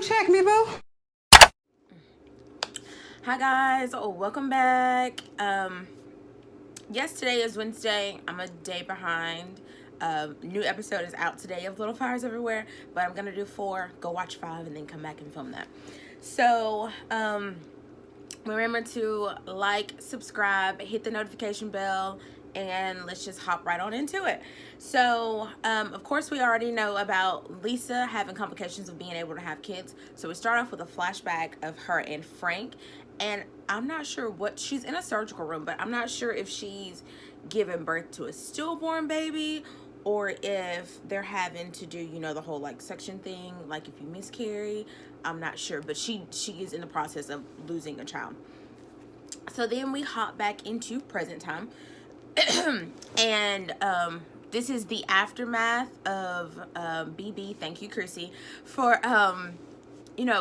check me, boo. Hi guys, welcome back. Yes, today is Wednesday. I'm a day behind. New episode is out today of Little Fires Everywhere, but I'm gonna do 4, go watch 5, and then come back and film that. So, remember to like, subscribe, hit the notification bell, and let's just hop right on into it. So, of course, we already know about Lisa having complications of being able to have kids. So we start off with a flashback of her and Frank, and I'm not sure what she's in a surgical room, but I'm not sure if she's giving birth to a stillborn baby or if they're having to do, the whole like section thing, like if you miscarry. I'm not sure, but she is in the process of losing a child. So then we hop back into present time. And this is the aftermath of BB. Thank you, Chrissy, for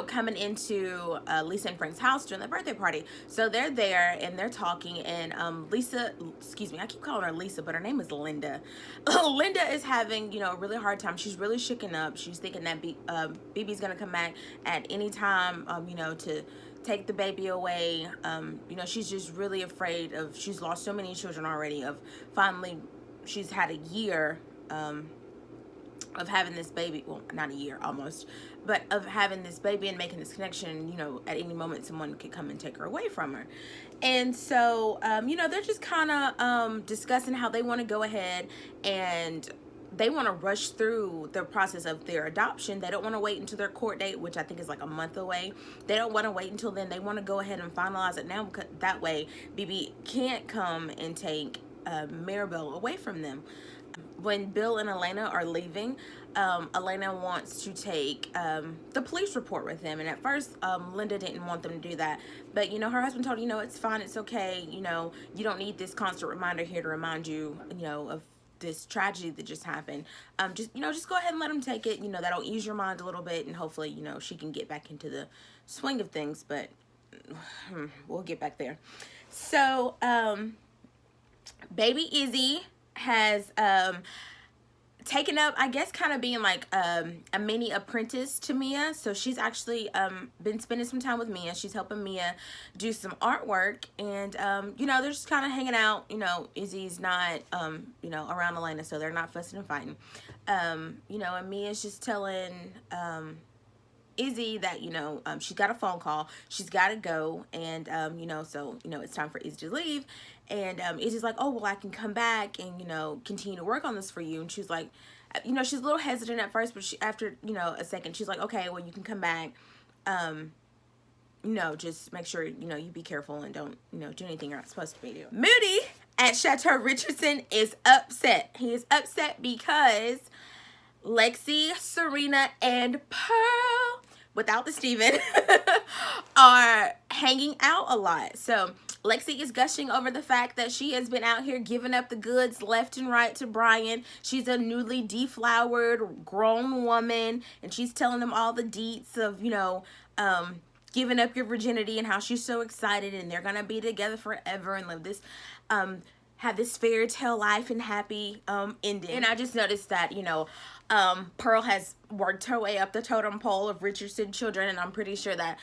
coming into Lisa and Frank's house during the birthday party. So they're there and they're talking, and Lisa, excuse me, I keep calling her Lisa, but her name is Linda. Linda is having, a really hard time. She's really shaken up. She's thinking that BB's gonna come back at any time, to take the baby away. She's just really afraid of, she's lost so many children already, of finally, she's had a year, of having this baby, well, not a year almost, but of having this baby and making this connection, at any moment someone could come and take her away from her. And so, they're just kind of discussing how they want to go ahead and they want to rush through the process of their adoption. They don't want to wait until their court date, which I think is like a month away. They don't want to wait until then. They want to go ahead and finalize it now, because that way BB can't come and take Maribel away from them. When Bill and Elena are leaving, Elena wants to take the police report with them. And at first, Linda didn't want them to do that. But, her husband told her, it's fine, it's okay. You don't need this constant reminder here to remind you, of this tragedy that just happened. Just go ahead and let them take it. That'll ease your mind a little bit. And hopefully, she can get back into the swing of things. But we'll get back there. So, baby Izzy has taken up, I guess, kind of being like a mini apprentice to Mia. So she's actually been spending some time with Mia. She's helping Mia do some artwork, and they're just kind of hanging out. Izzy's not around Elena, so they're not fussing and fighting. And Mia's just telling Izzy that she's got a phone call, she's got to go, and so it's time for Izzy to leave. And Izzy's like, oh well, I can come back and continue to work on this for you. And she's like, she's a little hesitant at first, but after a second, she's like, okay, well, you can come back. Just make sure you be careful and don't do anything you're not supposed to be doing. Moody at Chateau Richardson is upset. He is upset because Lexi, Serena, and Pearl, without the Steven, are hanging out a lot. So Lexi is gushing over the fact that she has been out here giving up the goods left and right to Brian. She's a newly deflowered grown woman, and she's telling them all the deets of, giving up your virginity and how she's so excited and they're gonna be together forever and live this have this fairy tale life and happy ending. And I just noticed that Pearl has worked her way up the totem pole of Richardson children, and I'm pretty sure that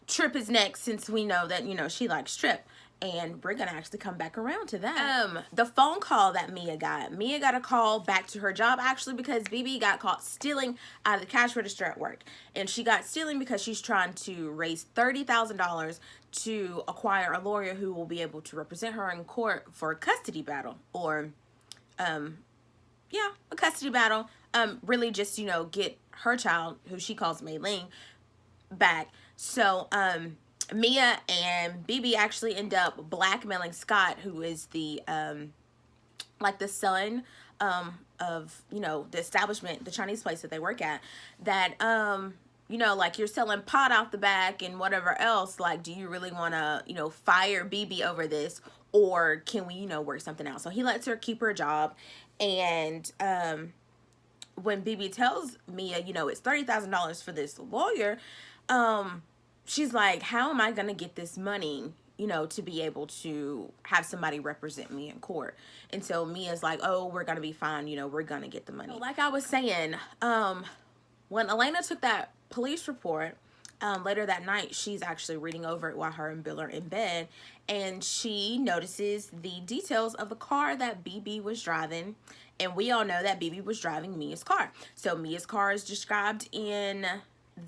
Trip is next, since we know that she likes Trip, and we're gonna actually come back around to that. The phone call that Mia got a call back to her job, actually, because BB got caught stealing out of the cash register at work. And she got stealing because she's trying to raise $30,000 to acquire a lawyer who will be able to represent her in court for a custody battle, or a custody battle. Really just get her child, who she calls Maylene, back. So Mia and BB actually end up blackmailing Scott, who is the the son of the establishment, the Chinese place that they work at, that you're selling pot out the back and whatever else. Like, do you really want to fire BB over this, or can we work something out? So he lets her keep her job. And when BB tells Mia it's $30,000 for this lawyer, she's like, how am I gonna get this money to be able to have somebody represent me in court? And so Mia's like, oh, we're gonna be fine, we're gonna get the money. Like I was saying, when Elena took that police report. Later that night, she's actually reading over it while her and Bill are in bed, and she notices the details of the car that BB was driving. And we all know that BB was driving Mia's car. So Mia's car is described in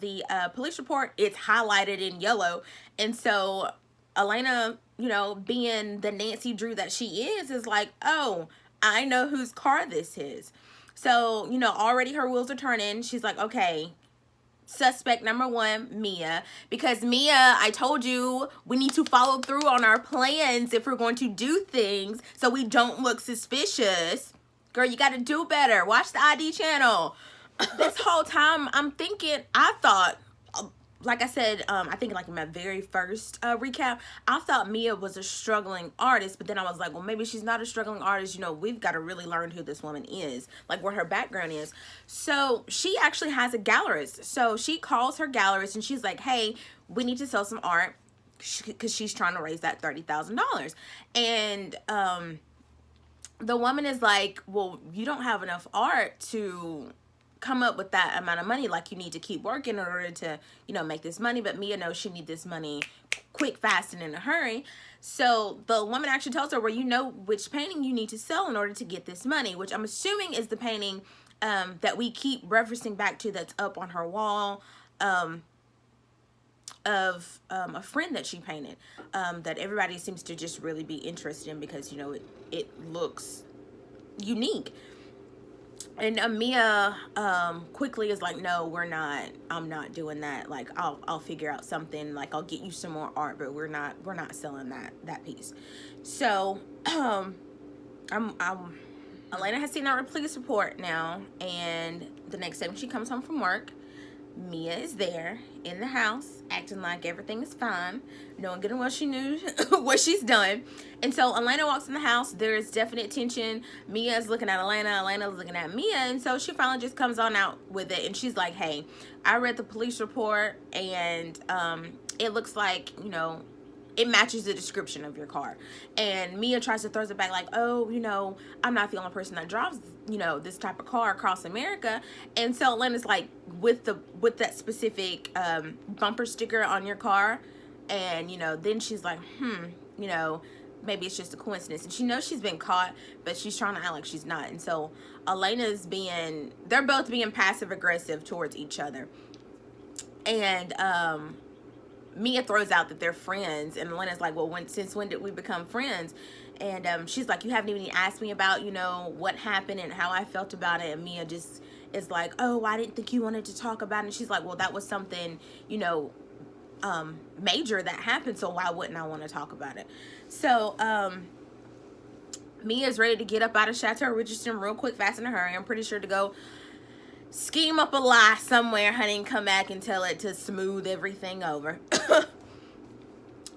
the police report. It's highlighted in yellow. And so Elena, you know, being the Nancy Drew that she is like, oh, I know whose car this is. So, you know, already her wheels are turning. She's like, okay, suspect number one, Mia. Because Mia, I told you, we need to follow through on our plans if we're going to do things so we don't look suspicious. Girl, you got to do better. Watch the ID channel. This whole time, I'm thinking, I thought, like I said, I think like in my very first recap, I thought Mia was a struggling artist, but then I was like, well, maybe she's not a struggling artist. You know, we've got to really learn who this woman is, like what her background is. So she actually has a gallerist. So she calls her gallerist and she's like, hey, we need to sell some art, because she's trying to raise that $30,000. And the woman is like, well, you don't have enough art to come up with that amount of money. Like, you need to keep working in order to, you know, make this money. But Mia knows she needs this money quick, fast, and in a hurry. So the woman actually tells her, well, you know which painting you need to sell in order to get this money, which I'm assuming is the painting that we keep referencing back to, that's up on her wall, of a friend that she painted, that everybody seems to just really be interested in because, you know, it looks unique. And Mia quickly is like, no, I'm not doing that. Like, I'll figure out something. Like, I'll get you some more art, but we're not selling that piece. So Elena has seen our police report now, and the next day when she comes home from work, Mia is there in the house acting like everything is fine, knowing good and well she knew what she's done. And so Elena walks in the house. There is definite tension. Mia is looking at Elena, Elena's looking at Mia, and so she finally just comes on out with it, and she's like, hey, I read the police report, and it looks like, you know, it matches the description of your car. And Mia tries to throw it back like, oh, you know, I'm not the only person that drives, you know, this type of car across America. And so Elena's like, with that specific bumper sticker on your car. And, you know, then she's like, you know, maybe it's just a coincidence. And she knows she's been caught, but she's trying to act like she's not. And so they're both being passive aggressive towards each other. And Mia throws out that they're friends, and Elena's like, well, since when did we become friends? And she's like, you haven't even asked me about, you know, what happened and how I felt about it. And Mia just is like, oh, I didn't think you wanted to talk about it. And she's like, well, that was something, you know, major that happened, so why wouldn't I want to talk about it? So Mia's ready to get up out of Chateau Richardson real quick, fast, in a hurry. I'm pretty sure to go scheme up a lie somewhere, honey, and come back and tell it to smooth everything over.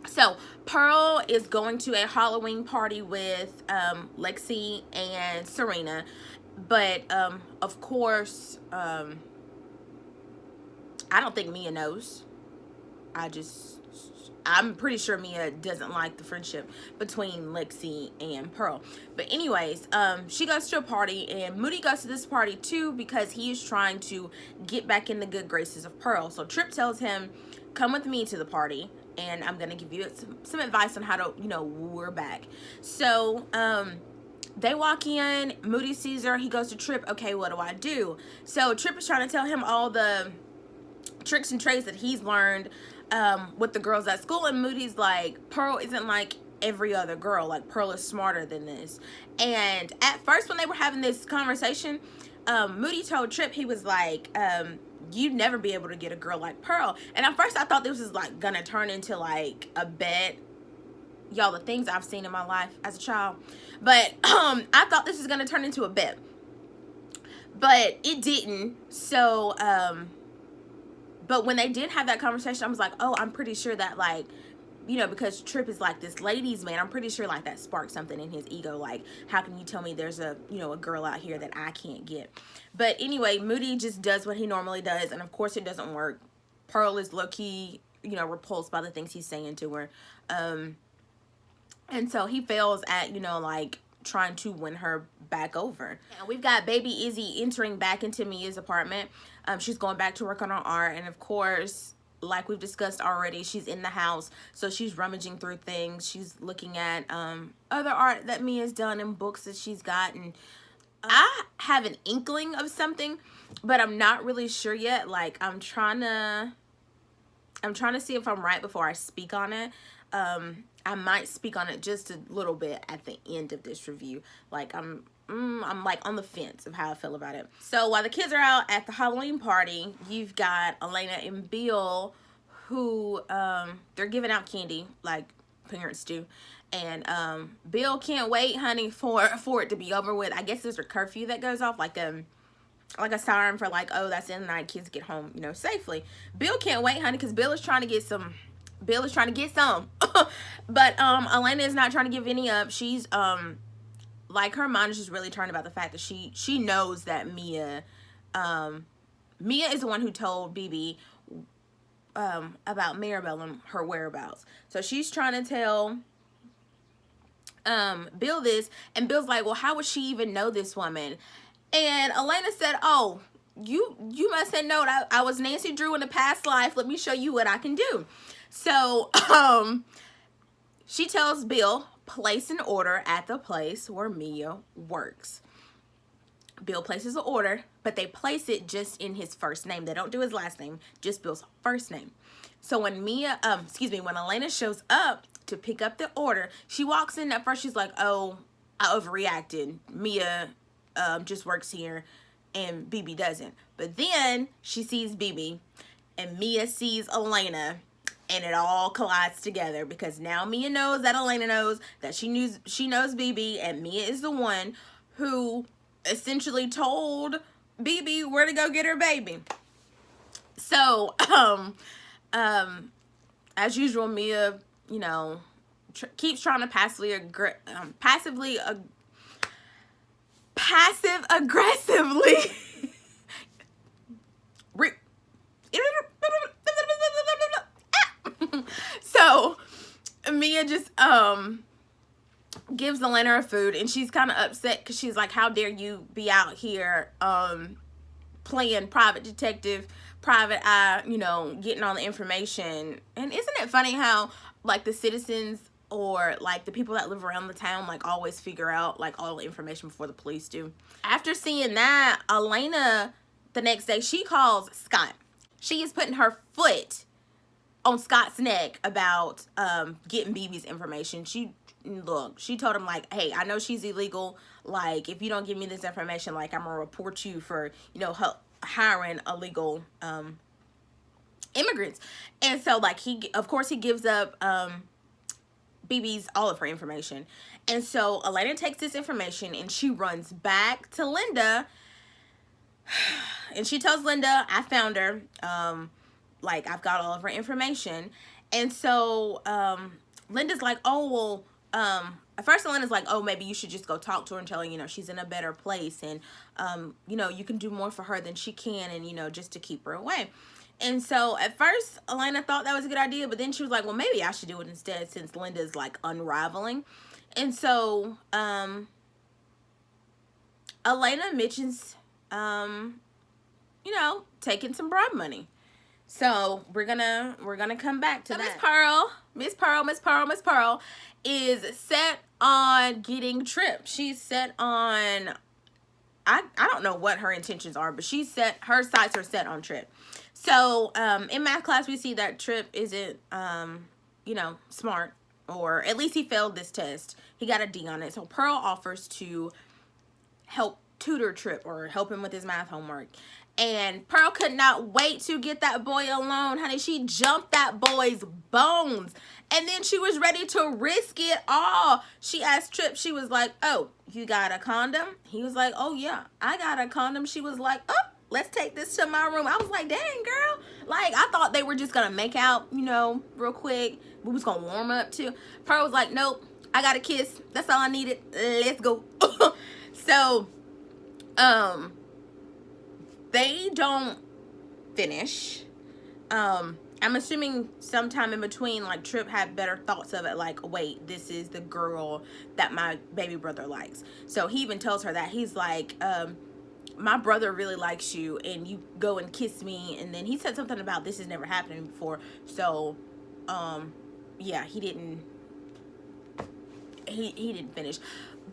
So Pearl is going to a Halloween party with Lexi and Serena, but of course I don't think Mia knows. I'm pretty sure Mia doesn't like the friendship between Lexi and Pearl. But anyways, she goes to a party, and Moody goes to this party too because he is trying to get back in the good graces of Pearl. So Trip tells him, come with me to the party, and I'm going to give you some advice on how to, you know, woo her back. So they walk in, Moody sees her, he goes to Trip, okay, what do I do? So Trip is trying to tell him all the tricks and trades that he's learned with the girls at school, and Moody's like, Pearl isn't like every other girl. Like, Pearl is smarter than this. And at first, when they were having this conversation, Moody told Trip, he was like, you'd never be able to get a girl like Pearl. And at first, I thought this was like gonna turn into like a bet. Y'all, the things I've seen in my life as a child. But I thought this was gonna turn into a bet, but it didn't. So but when they did have that conversation, I was like, oh, I'm pretty sure that, like, you know, because Trip is like this ladies' man, I'm pretty sure like that sparked something in his ego. Like, how can you tell me there's a, you know, a girl out here that I can't get? But anyway, Moody just does what he normally does, and of course it doesn't work. Pearl is low-key, you know, repulsed by the things he's saying to her. And so he fails at, you know, like, trying to win her back over. And we've got baby Izzy entering back into Mia's apartment. She's going back to work on her art, and of course, like we've discussed already, she's in the house, so she's rummaging through things. She's looking at other art that Mia's done and books that she's gotten. I have an inkling of something, but I'm not really sure yet. Like, I'm trying to see if I'm right before I speak on it. I might speak on it just a little bit at the end of this review. Like, I'm like on the fence of how I feel about it. So while the kids are out at the Halloween party, you've got Elena and Bill, who they're giving out candy like parents do. And Bill can't wait, honey, for it to be over with. I guess there's a curfew that goes off, like a siren for like, oh, that's in the night, kids get home, you know, safely. Bill can't wait, honey, because Bill is trying to get some. But Elena is not trying to give any up. She's like, her mind is just really turned about the fact that she knows that Mia is the one who told BB about Maribel and her whereabouts. So she's trying to tell Bill this, and Bill's like, well, how would she even know this woman? And Elena said, oh, you must have known I was Nancy Drew in a past life. Let me show you what I can do. So she tells Bill, place an order at the place where Mia works. Bill places an order, but they place it just in his first name. They don't do his last name, just Bill's first name. So when when Elena shows up to pick up the order, she walks in. At first she's like, oh, I overreacted. Mia just works here and BB doesn't. But then she sees BB and Mia sees Elena, and it all collides together, because now Mia knows that Elena knows that she knows BB, and Mia is the one who essentially told BB where to go get her baby. So as usual, Mia, you know, keeps trying to passive aggressively so Mia just gives Elena her food, and she's kind of upset because she's like, how dare you be out here playing private detective, private eye, you know, getting all the information. And isn't it funny how like the citizens or like the people that live around the town like always figure out like all the information before the police do? After seeing that, Elena, the next day, she calls Scott. She is putting her foot on Scott's neck about getting BB's information. She told him like, hey, I know she's illegal. Like, if you don't give me this information, like, I'm gonna report you for, you know, hiring illegal immigrants. And so like, of course he gives up BB's all of her information. And so Elena takes this information and she runs back to Linda, and she tells Linda, I found her. Like, I've got all of her information. And so Linda's like, oh, well, at first Elena's like, oh, maybe you should just go talk to her and tell her, you know, she's in a better place, and you know, you can do more for her than she can, and, you know, just to keep her away. And so at first Elena thought that was a good idea, but then she was like, well, maybe I should do it instead, since Linda's like unraveling. And so Elena mentions you know, taking some bribe money. So we're gonna come back to that. Miss Pearl is set on getting Trip. She's set on, I don't know what her intentions are, but her sights are set on Trip. So in math class we see that Trip isn't you know, smart, or at least he failed this test. He got a D on it. So Pearl offers to help tutor Trip, or help him with his math homework. And Pearl could not wait to get that boy alone, honey. She jumped that boy's bones. And then she was ready to risk it all. She asked Trip, she was like, oh, you got a condom? He was like, oh, yeah, I got a condom. She was like, oh, let's take this to my room. I was like, dang, girl. Like, I thought they were just going to make out, you know, real quick. We was going to warm up, too. Pearl was like, nope, I got a kiss. That's all I needed. Let's go. So, they don't finish. I'm assuming sometime in between, like, Trip had better thoughts of it, like, wait, this is the girl that my baby brother likes. So he even tells her that. He's like, my brother really likes you, and you go and kiss me. And then he said something about this has never happened before. So, yeah, he didn't finish.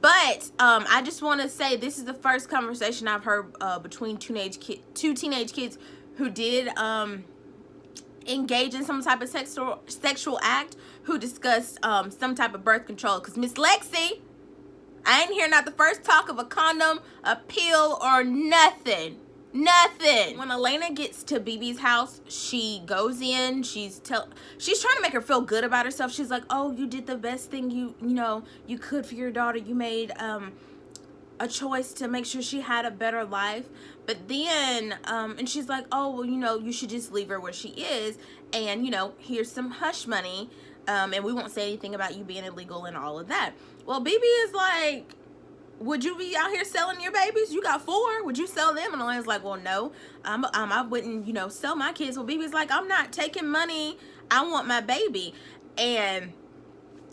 But I just want to say this is the first conversation I've heard between two teenage kids who did engage in some type of sexual act, who discussed some type of birth control. Because Miss Lexi, I ain't hear not the first talk of a condom, a pill, or nothing. Nothing. When Elena gets to BB's house, she goes in. She's trying to make her feel good about herself. She's like, "Oh, you did the best thing you could for your daughter. You made a choice to make sure she had a better life." But then and she's like, "Oh, well, you should just leave her where she is, and here's some hush money, and we won't say anything about you being illegal and all of that." Well, BB is like, "Would you be out here selling your babies? You got 4. Would you sell them?" And Elena's like, "Well, no, I wouldn't, sell my kids." Well, BB's like, "I'm not taking money. I want my baby." And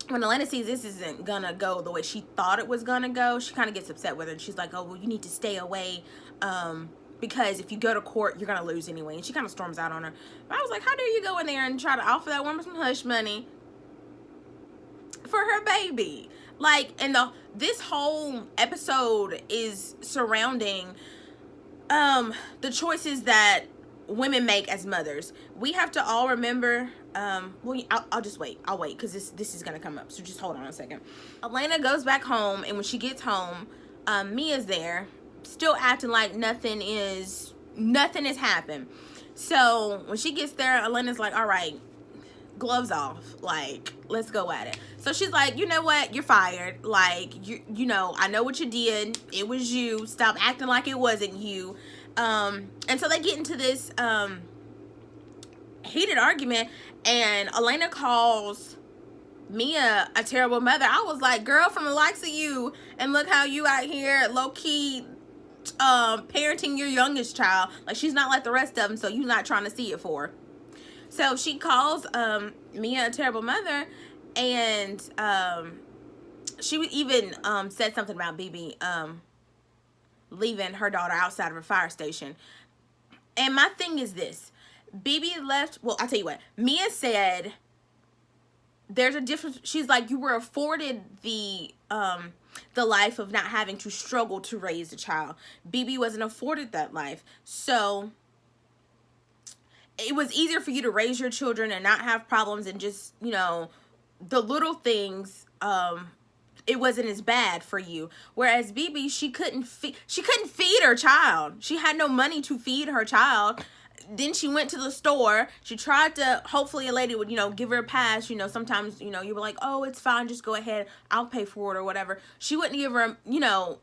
when Elena sees this isn't gonna go the way she thought it was gonna go, she kind of gets upset with her. And she's like, "Oh, well, you need to stay away, because if you go to court, you're gonna lose anyway." And she kind of storms out on her. But I was like, how dare you go in there and try to offer that woman some hush money for her baby? Like, and this whole episode is surrounding the choices that women make as mothers. We have to all remember, well, I'll just wait. I'll wait, because this is gonna come up, so just hold on a second. Elena goes back home, and when she gets home, Mia's there, still acting like nothing has happened. So when she gets there, Elena's like, "All right, gloves off, like, let's go at it." So she's like, "You know what, you're fired. Like, I know what you did. It was you. Stop acting like it wasn't you." And so they get into this heated argument, and Elena calls Mia a terrible mother. I was like, "Girl, from the likes of you, and look how you out here low-key parenting your youngest child. Like, she's not like the rest of them, so you're not trying to see it for her." So she calls Mia a terrible mother, and she even said something about BB leaving her daughter outside of a fire station. And my thing is this. BB left, well, I'll tell you what. Mia said there's a difference. She's like, you were afforded the life of not having to struggle to raise a child. BB wasn't afforded that life. So it was easier for you to raise your children and not have problems, and just, the little things, it wasn't as bad for you. Whereas BB, she couldn't feed her child. She had no money to feed her child. Then she went to the store. She tried to, hopefully a lady would, give her a pass. Sometimes, you were like, "Oh, it's fine, just go ahead, I'll pay for it," or whatever. She wouldn't give her,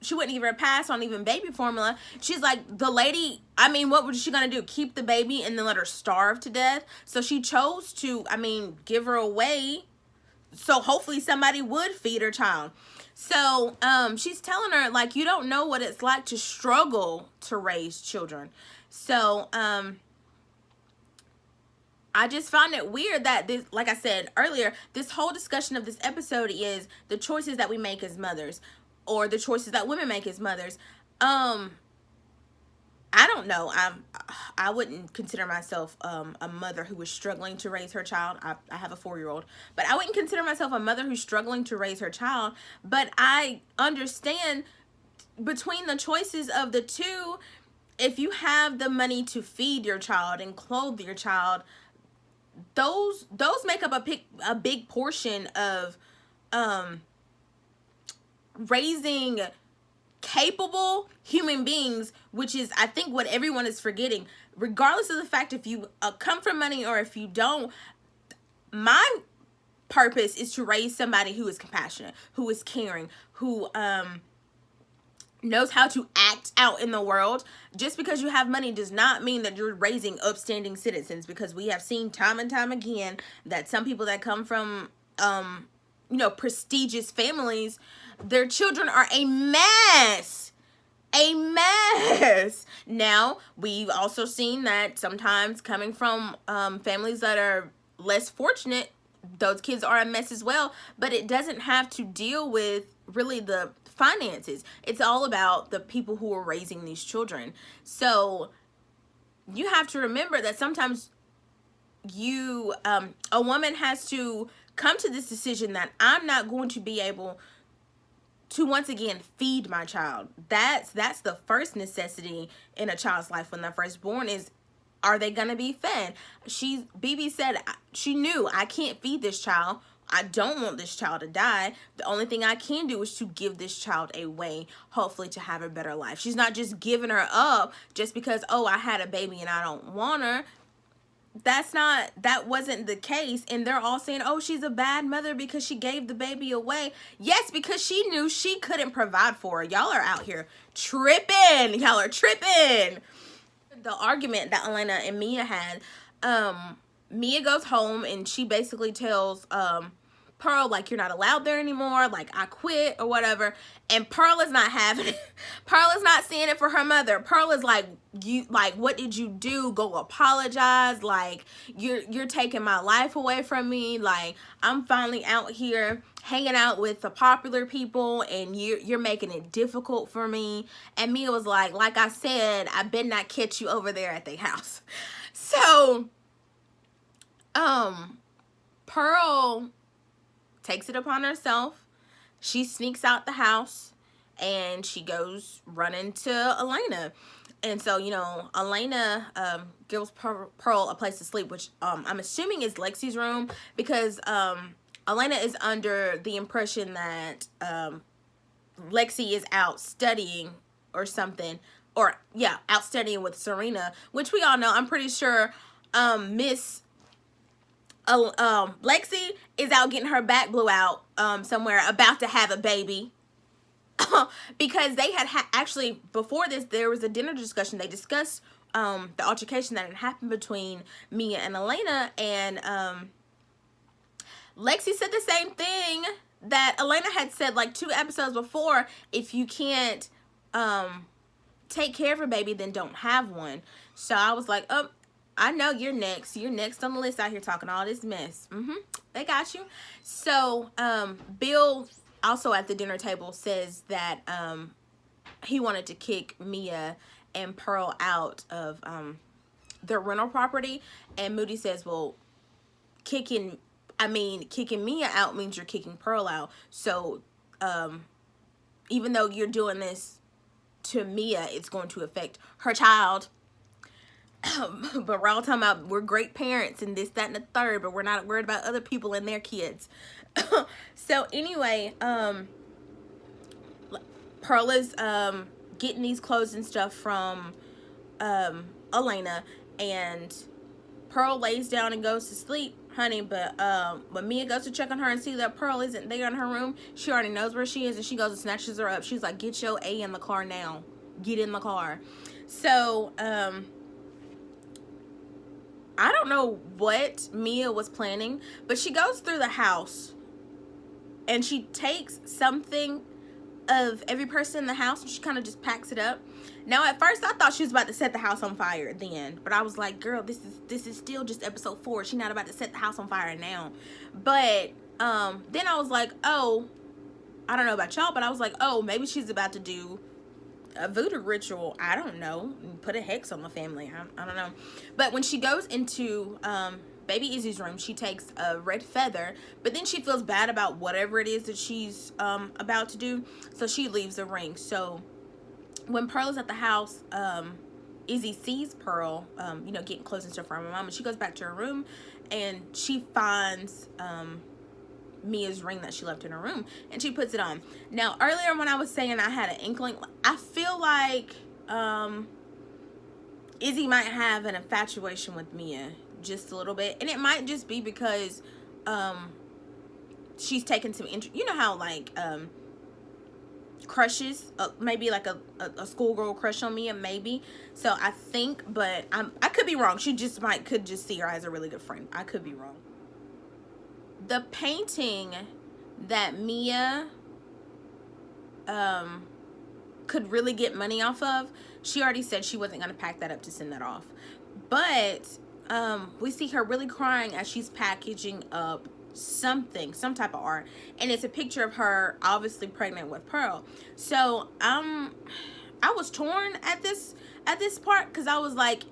she wouldn't give her a pass on even baby formula. She's like, the lady, what was she gonna do? Keep the baby and then let her starve to death? So she chose to, give her away, so hopefully somebody would feed her child. So she's telling her, like, you don't know what it's like to struggle to raise children. So I just find it weird that this, like I said earlier, this whole discussion of this episode is the choices that we make as mothers, or the choices that women make as mothers. I don't know. I wouldn't consider myself a mother who is struggling to raise her child. I have a 4-year-old, but I wouldn't consider myself a mother who's struggling to raise her child. But I understand between the choices of the two, if you have the money to feed your child and clothe your child, those make up a big portion of raising capable human beings, which is, I think, what everyone is forgetting. Regardless of the fact if you come from money or if you don't, my purpose is to raise somebody who is compassionate, who is caring, who knows how to act out in the world. Just because you have money does not mean that you're raising upstanding citizens, because we have seen time and time again that some people that come from prestigious families, their children are a mess. a mess. Now, we've also seen that sometimes coming from families that are less fortunate, those kids are a mess as well, but it doesn't have to deal with really the finances. It's all about the people who are raising these children. So you have to remember that sometimes a woman has to come to this decision that I'm not going to be able to once again feed my child. That's the first necessity in a child's life when they're first born is, are they gonna be fed? BB said she knew, I can't feed this child. I don't want this child to die. The only thing I can do is to give this child a way, hopefully, to have a better life. She's not just giving her up just because, oh, I had a baby and I don't want her. That wasn't the case. And they're all saying, oh, she's a bad mother because she gave the baby away. Yes, because she knew she couldn't provide for her. Y'all are out here tripping. Y'all are tripping. The argument that Elena and Mia had, Mia goes home and she basically tells Pearl, like, you're not allowed there anymore, like, I quit or whatever. And Pearl is not having it. Pearl is not seeing it for her mother. Pearl is like, what did you do? Go apologize. Like, you're taking my life away from me. Like, I'm finally out here hanging out with the popular people and you're making it difficult for me. And Mia was like I said, I better not catch you over there at the house. So Pearl takes it upon herself. She sneaks out the house and she goes running to Elena. And so, you know, Elena gives Pearl a place to sleep, which I'm assuming is Lexi's room, because Elena is under the impression that Lexi is out studying or something. Or, yeah, out studying with Serena, which we all know. I'm pretty sure Miss Lexi is out getting her back blew out somewhere, about to have a baby. Because they had actually, before this, there was a dinner discussion. They discussed the altercation that had happened between Mia and Elena, and Lexi said the same thing that Elena had said like 2 episodes before. If you can't take care of a baby, then don't have one. So I was like, oh, I know you're next. You're next on the list out here talking all this mess. They got you. So Bill also at the dinner table says that he wanted to kick Mia and Pearl out of their rental property. And Moody says, well, kicking Mia out means you're kicking Pearl out. So even though you're doing this to Mia, it's going to affect her child. But we're all talking about we're great parents and this, that, and the third, but we're not worried about other people and their kids. So anyway, Pearl is getting these clothes and stuff from Elena, and Pearl lays down and goes to sleep, honey. But when Mia goes to check on her and see that Pearl isn't there in her room, she already knows where she is, and she goes and snatches her up. She's like, get your A in the car now. Get in the car. So I don't know what Mia was planning, but she goes through the house and she takes something of every person in the house and she kind of just packs it up. Now, at first, I thought she was about to set the house on fire then, but I was like, girl, this is still just episode 4. She's not about to set the house on fire now. But then I was like, oh, I don't know about y'all, but I was like, oh, maybe she's about to do a voodoo ritual. I don't know. Put a hex on the family. I don't know. But when she goes into baby Izzy's room, she takes a red feather, but then she feels bad about whatever it is that she's about to do, so she leaves the ring. So when Pearl is at the house, Izzy sees Pearl, you know, getting close and stuff from her mom, and she goes back to her room and she finds Mia's ring that she left in her room, and she puts it on. Now, earlier when I was saying I had an inkling, I feel like Izzy might have an infatuation with Mia just a little bit, and it might just be because she's taken some interest. You know how like crushes, maybe like a schoolgirl crush on Mia, maybe. So I think, but I could be wrong. She just could just see her as a really good friend. I could be wrong. The painting that Mia could really get money off of, she already said she wasn't going to pack that up to send that off. But we see her really crying as she's packaging up something, some type of art, and it's a picture of her obviously pregnant with Pearl. So I was torn at this part, because I was like,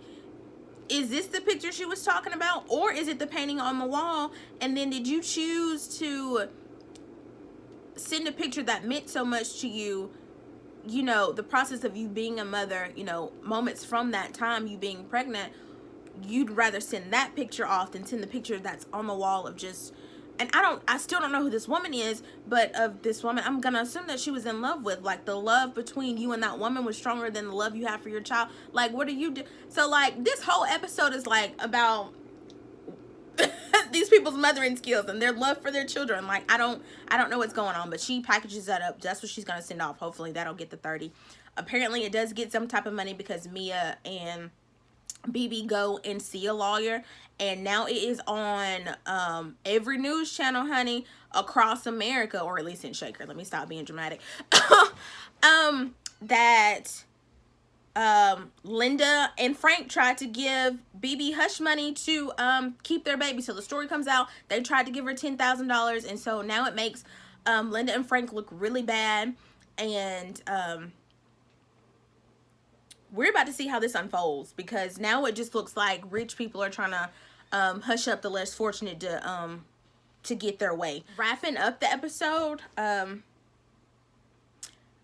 is this the picture she was talking about, or is it the painting on the wall? And then did you choose to send a picture that meant so much to you, you know, the process of you being a mother, you know, moments from that time, you being pregnant, you'd rather send that picture off than send the picture that's on the wall of just, and I still don't know who this woman is, but of this woman, I'm gonna assume that she was in love with, like, the love between you and that woman was stronger than the love you have for your child. Like, what do you do? So, like, this whole episode is, like, about these people's mothering skills and their love for their children. Like, I don't know what's going on, but she packages that up. That's what she's gonna send off. Hopefully that'll get the 30. Apparently it does get some type of money, because Mia and BB go and see a lawyer, and now it is on every news channel, honey, across America, or at least in Shaker. Let me stop being dramatic. That Linda and Frank tried to give BB hush money to keep their baby. So the story comes out, they tried to give her $10,000, and so now it makes Linda and Frank look really bad. And we're about to see how this unfolds, because now it just looks like rich people are trying to hush up the less fortunate to get their way. Wrapping up the episode,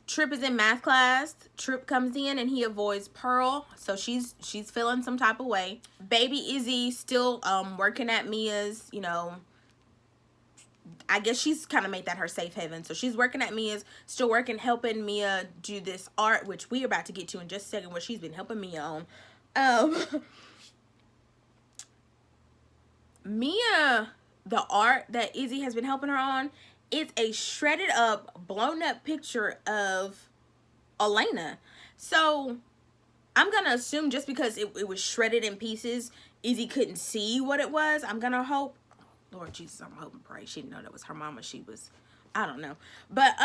Trip is in math class. Trip comes in and he avoids Pearl, so she's feeling some type of way. Baby Izzy still working at Mia's, you know, I guess she's kind of made that her safe haven. So she's working at Mia's, still working, helping Mia do this art, which we're about to get to in just a second, where she's been helping Mia on. Mia, the art that Izzy has been helping her on, it's a shredded up, blown up picture of Elena. So I'm going to assume just because it was shredded in pieces, Izzy couldn't see what it was. I'm going to hope, Lord Jesus, I'm hoping, pray she didn't know that was her mama. She was, I don't know. But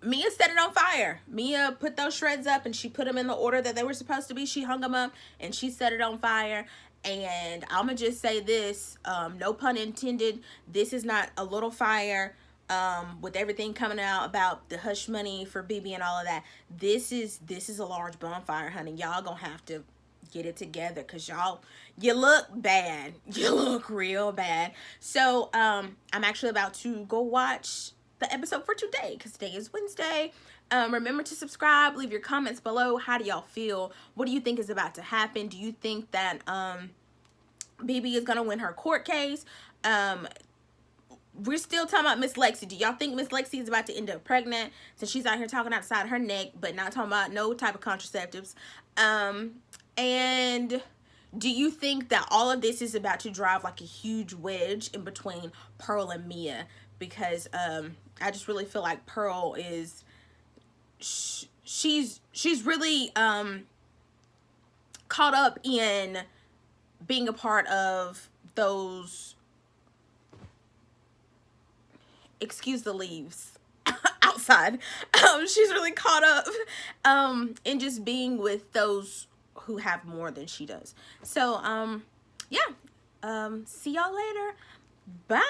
Mia set it on fire. Mia put those shreds up and she put them in the order that they were supposed to be. She hung them up and she set it on fire. And I'm going to just say this, no pun intended, this is not a little fire. With everything coming out about the hush money for BB and all of that, this is a large bonfire, honey. Y'all gonna have to get it together, because you look bad. You look real bad. So I'm actually about to go watch the episode for today, because today is Wednesday. Remember to subscribe, leave your comments below. How do y'all feel? What do you think is about to happen? Do you think that BB is gonna win her court case? We're still talking about Miss Lexi. Do y'all think Miss Lexi is about to end up pregnant, since she's out here talking outside her neck, but not talking about no type of contraceptives? And do you think that all of this is about to drive like a huge wedge in between Pearl and Mia? Because I just really feel like Pearl is, she's really caught up in being a part of those, excuse the leaves outside, she's really caught up in just being with those who have more than she does. So yeah, see y'all later. Bye.